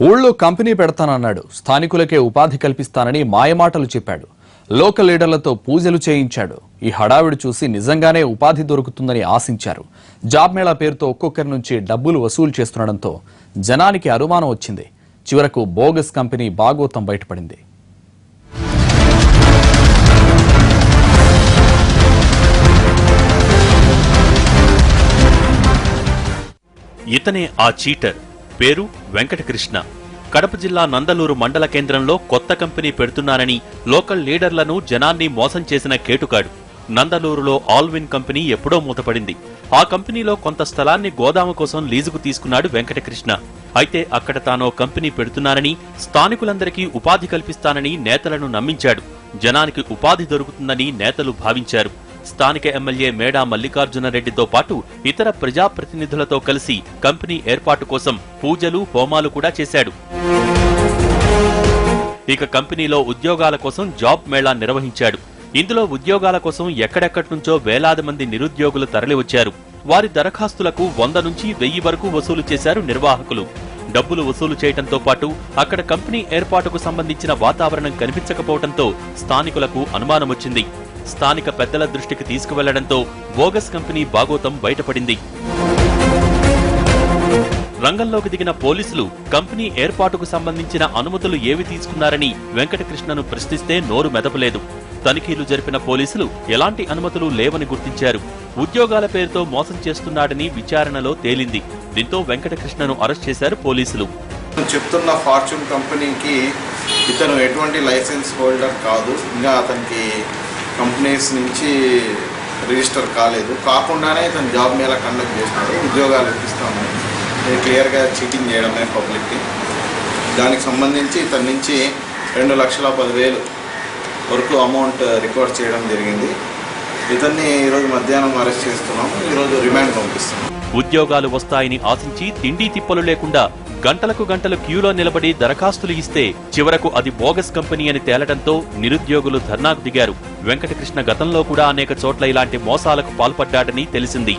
ఊళ్ళో కంపెనీ పెడతానన్నాడు. స్థానికులకే ఉపాధి కల్పిస్తానని మాయమాటలు చెప్పాడు. లోకల్ లీడర్లతో పూజలు చేయించాడు. ఈ హడావిడి చూసి నిజంగానే ఉపాధి దొరుకుతుందని ఆశించారు. జాబ్ మేళా పేరుతో ఒక్కొక్కరి నుంచి డబ్బులు వసూలు చేస్తుండటంతో జనానికి అనుమానం వచ్చింది. చివరకు బోగస్ కంపెనీ బాగోతం బయటపడింది. ఇతనే ఆ చీటర్. పేరు వెంకటకృష్ణ. కడప జిల్లా నందలూరు మండల కేంద్రంలో కొత్త కంపెనీ పెడుతున్నానని లోకల్ లీడర్లను జనాన్ని మోసం చేసిన కేటుకాడు. నందలూరులో ఆల్విన్ కంపెనీ ఎప్పుడో మూతపడింది. ఆ కంపెనీలో కొంత స్థలాన్ని గోదాము కోసం లీజుకు తీసుకున్నాడు వెంకటకృష్ణ. అయితే అక్కడ తానో కంపెనీ పెడుతున్నానని, స్థానికులందరికీ ఉపాధి కల్పిస్తానని నేతలను నమ్మించాడు. జనానికి ఉపాధి దొరుకుతుందని నేతలు భావించారు. స్థానిక ఎమ్మెల్యే మేడా మల్లికార్జునరెడ్డితో పాటు ఇతర ప్రజాప్రతినిధులతో కలిసి కంపెనీ ఏర్పాటు కోసం పూజలు, హోమాలు కూడా చేశాడు. ఇక కంపెనీలో ఉద్యోగాల కోసం జాబ్ మేళా నిర్వహించాడు. ఇందులో ఉద్యోగాల కోసం ఎక్కడెక్కడి నుంచో వేలాది మంది నిరుద్యోగులు తరలివచ్చారు. వారి దరఖాస్తులకు 100 నుంచి 1000 వరకు వసూలు చేశారు నిర్వాహకులు. డబ్బులు వసూలు చేయడంతో పాటు అక్కడ కంపెనీ ఏర్పాటుకు సంబంధించిన వాతావరణం కనిపించకపోవడంతో స్థానికులకు అనుమానమొచ్చింది. స్థానిక పెద్దల దృష్టికి తీసుకువెళ్లడంతో బోగస్ కంపెనీ బాగోతం బయటపడింది. రంగంలోకి దిగిన పోలీసులు కంపెనీ ఏర్పాటుకు సంబంధించిన అనుమతులు ఏవి తీసుకున్నారని వెంకటకృష్ణను ప్రశ్నిస్తే నోరు మెదపలేదు. తనిఖీలు జరిపిన పోలీసులు ఎలాంటి అనుమతులు లేవని గుర్తించారు. ఉద్యోగాల పేరుతో మోసం చేస్తున్నాడని విచారణలో తేలింది. దీంతో వెంకటకృష్ణను అరెస్ట్ చేశారు పోలీసులు. చెప్తున్న ఫార్చ్యూన్ కంపెనీకి ఇతను ఎటువంటి లైసెన్స్ హోల్డర్ కాదు. ఇంకా అతనికి కంపెనీస్ నుంచి రిజిస్టర్ కాకుండానే ఇతను జాబ్ మేళా కండక్ట్ చేసినాడు. ఉద్యోగాలు ఇప్పిస్తామని ఇది క్లియర్గా చీటింగ్ చేయడమే పబ్లిక్కి. దానికి సంబంధించి ఇతని నుంచి 2,10,000 వరకు అమౌంట్ రికార్డ్ చేయడం జరిగింది. ఇతన్ని ఈరోజు మధ్యాహ్నం అరెస్ట్ చేస్తున్నాం. ఈరోజు రిమాండ్ పంపిస్తున్నాం. ఉద్యోగాలు వస్తాయని ఆశించి తిండి తిప్పలు లేకుండా గంటలకు గంటలు క్యూలో నిలబడి దరఖాస్తులు ఇస్తే చివరకు అది బోగస్ కంపెనీ అని తేలడంతో నిరుద్యోగులు ధర్నాకు దిగారు. వెంకటకృష్ణ గతంలో కూడా అనేక చోట్ల ఇలాంటి మోసాలకు పాల్పడ్డాడని తెలిసింది.